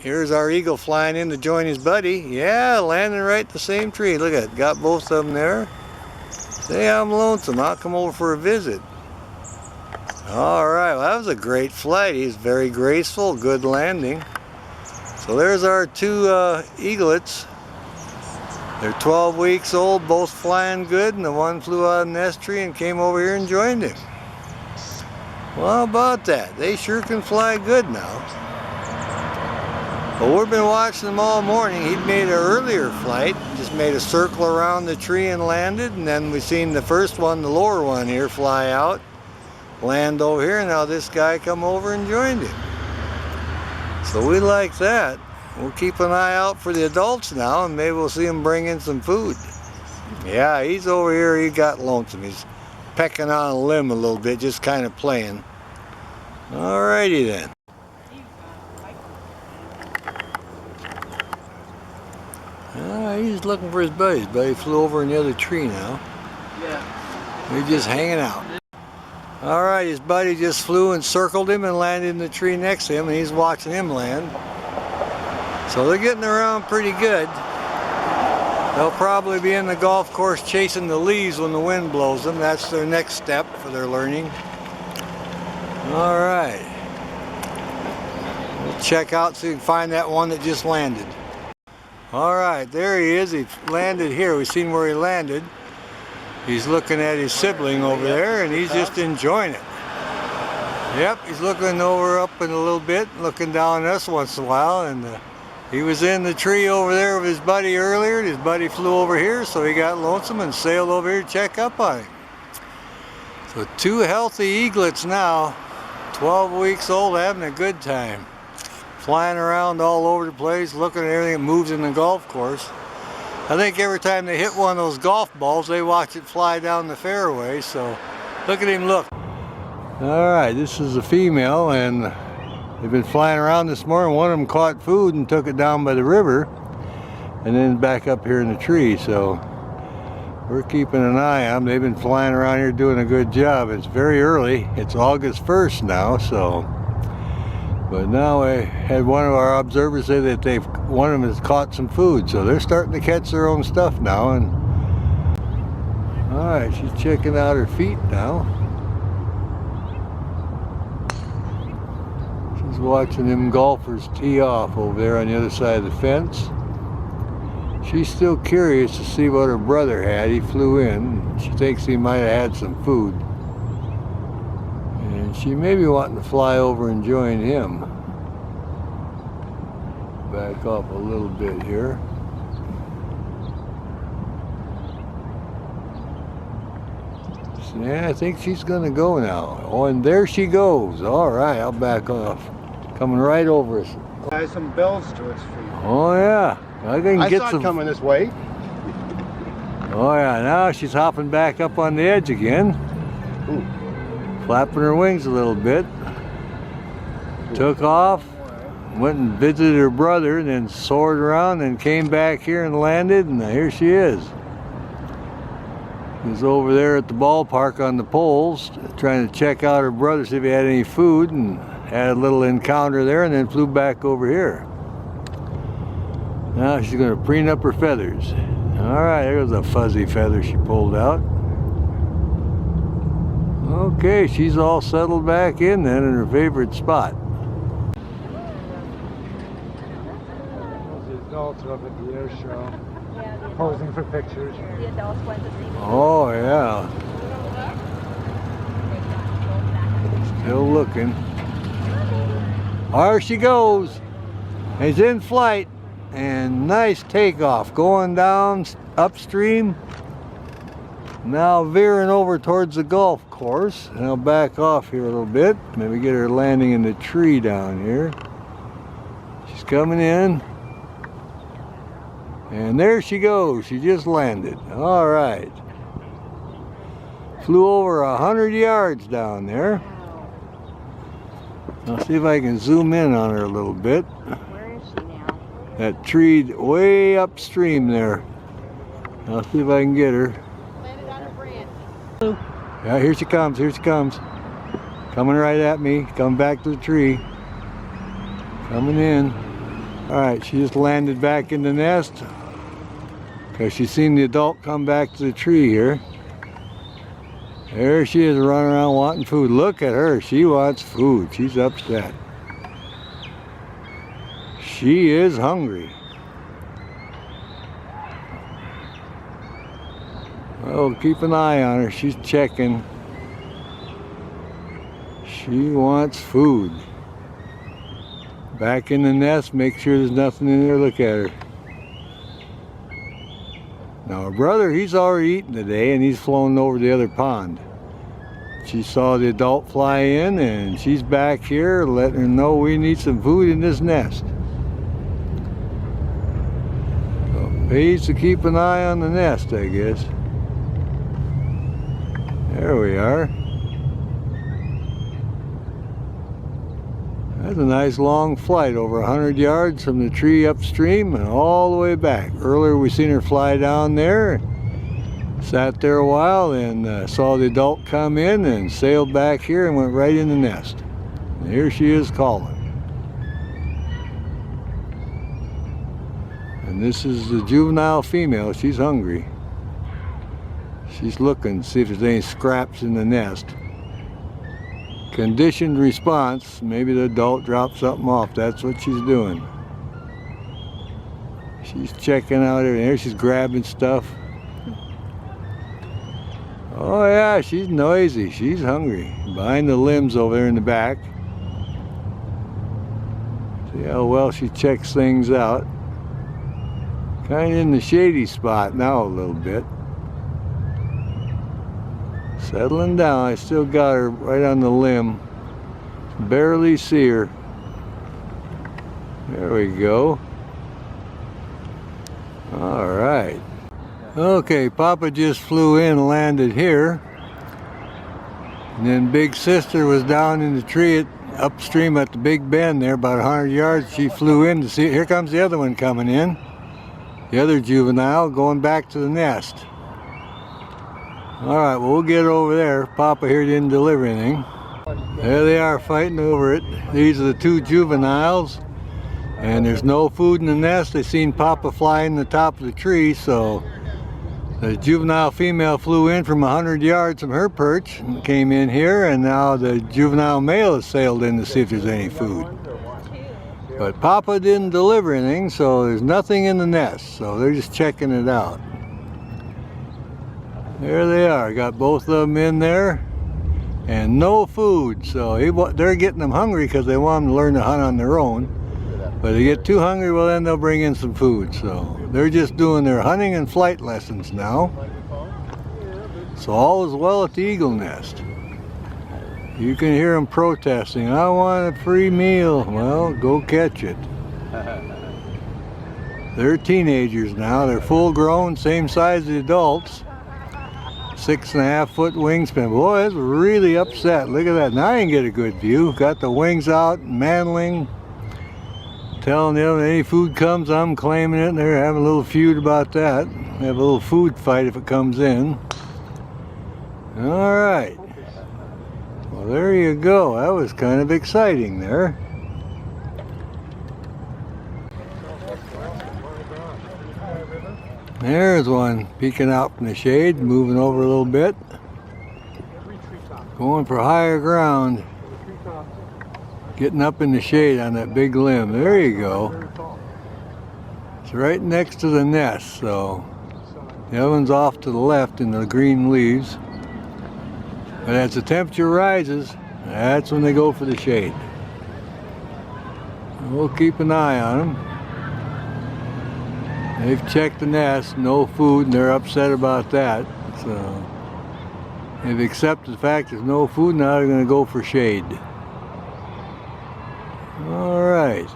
Here's our eagle flying in to join his buddy. Yeah, landing right at the same tree. Look at it, got both of them there. Say, I'm lonesome, I'll come over for a visit. Alright, well, that was a great flight. He's very graceful, good landing. So there's our two eaglets. They're 12 weeks old, both flying good, and the one flew out of the nest tree and came over here and joined him. Well, how about that? They sure can fly good now. Well, we've been watching them all morning. He'd made an earlier flight, just made a circle around the tree and landed, and then we seen the first one, the lower one here, fly out, land over here, and now this guy come over and joined him. So we like that. We'll keep an eye out for the adults now, and maybe we'll see him bring in some food. Yeah, he's over here, he got lonesome. He's pecking on a limb a little bit, just kind of playing. Alrighty then. He's looking for his buddy. His buddy flew over in the other tree now. Yeah. They're just hanging out. Alright, his buddy just flew and circled him and landed in the tree next to him, and he's watching him land. So they're getting around pretty good. They'll probably be in the golf course chasing the leaves when the wind blows them. That's their next step for their learning. Alright. We'll check out so we can find that one that just landed. Alright, there he is. He landed here. We've seen where he landed. He's looking at his sibling over there, and he's just enjoying it. Yep, he's looking over up in a little bit, looking down at us once in a while, and he was in the tree over there with his buddy earlier. His buddy flew over here, so he got lonesome and sailed over here to check up on him. So two healthy eaglets now, 12 weeks old, having a good time. Flying around all over the place, looking at everything that moves in the golf course. I think every time they hit one of those golf balls, they watch it fly down the fairway, so look at him look. Alright, this is a female, and they've been flying around this morning. One of them caught food and took it down by the river, and then back up here in the tree, so we're keeping an eye on them. They've been flying around here doing a good job. It's very early. It's August 1st now, so. But now I had one of our observers say that one of them has caught some food, so they're starting to catch their own stuff now. And all right, she's checking out her feet now. She's watching them golfers tee off over there on the other side of the fence. She's still curious to see what her brother had. He flew in. She thinks he might have had some food. And she may be wanting to fly over and join him. Back up a little bit here. Yeah, I think she's gonna go now. Oh, and there she goes. All right, I'll back off. Coming right over us. Has some bells to its feet. Oh yeah, I can get saw some. it coming this way. Oh yeah, now she's hopping back up on the edge again. Ooh. Flapping her wings a little bit. Took off, went and visited her brother, and then soared around and came back here and landed, and here she is. She was over there at the ballpark on the poles trying to check out her brother, see if he had any food, and had a little encounter there, and then flew back over here. Now she's going to preen up her feathers. All right, there's a fuzzy feather she pulled out. Okay, she's all settled back in then in her favorite spot. The adults up at the air show, posing for pictures. The adults went to see. Oh yeah. Still looking. There she goes. He's in flight, and nice takeoff, going down upstream. Now veering over towards the golf course, and I'll back off here a little bit. Maybe get her landing in the tree down here. She's coming in. And there she goes. She just landed. All right. Flew over 100 yards down there. I'll see if I can zoom in on her a little bit. Where is she now? That tree way upstream there. I'll see if I can get her. Yeah, here she comes, here she comes. Coming right at me, coming back to the tree. Coming in. Alright, she just landed back in the nest because she's seen the adult come back to the tree here. There she is running around wanting food. Look at her, she wants food. She's upset. She is hungry. Well, keep an eye on her. She's checking. She wants food. Back in the nest, make sure there's nothing in there. Look at her. Now her brother, he's already eaten today and he's flown over the other pond. She saw the adult fly in and she's back here letting her know we need some food in this nest. So pays to keep an eye on the nest, I guess. There we are. That's a nice long flight, over 100 yards from the tree upstream and all the way back. Earlier we seen her fly down there, sat there a while and saw the adult come in and sailed back here and went right in the nest. And here she is calling. And this is the juvenile female. She's hungry. She's looking to see if there's any scraps in the nest. Conditioned response, maybe the adult dropped something off. That's what she's doing. She's checking out everything. Here she's grabbing stuff. Oh yeah, she's noisy. She's hungry. Behind the limbs over there in the back. See how well she checks things out. Kind of in the shady spot now a little bit. Settling down. I still got her right on the limb. Barely see her. There we go. All right. Okay, Papa just flew in and landed here. And then Big Sister was down in the tree upstream at the Big Bend there, about 100 yards. She flew in to see. Here comes the other one coming in. The other juvenile going back to the nest. Alright, well, we'll get over there. Papa here didn't deliver anything. There they are fighting over it. These are the two juveniles. And there's no food in the nest. They seen Papa fly in the top of the tree, so the juvenile female flew in from 100 yards from her perch and came in here, and now the juvenile male has sailed in to see if there's any food. But Papa didn't deliver anything, so there's nothing in the nest. So they're just checking it out. There they are, got both of them in there, and no food. So they're getting them hungry because they want them to learn to hunt on their own. But if they get too hungry, well then they'll bring in some food. So they're just doing their hunting and flight lessons now. So all is well at the eagle nest. You can hear them protesting, I want a free meal. Well, go catch it. They're teenagers now, they're full grown, same size as the adults. 6.5 foot wingspan. Boy, it's really upset. Look at that. Now I can get a good view. Got the wings out, manling. Telling them any food comes, I'm claiming it. And they're having a little feud about that. Have a little food fight if it comes in. All right. Well, there you go. That was kind of exciting there. There's one peeking out from the shade, moving over a little bit. Going for higher ground. Getting up in the shade on that big limb. There you go. It's right next to the nest, so the other one's off to the left in the green leaves. But as the temperature rises, that's when they go for the shade. We'll keep an eye on them. They've checked the nest, no food, and they're upset about that. So they've accepted the fact there's no food, now they're going to go for shade. All right.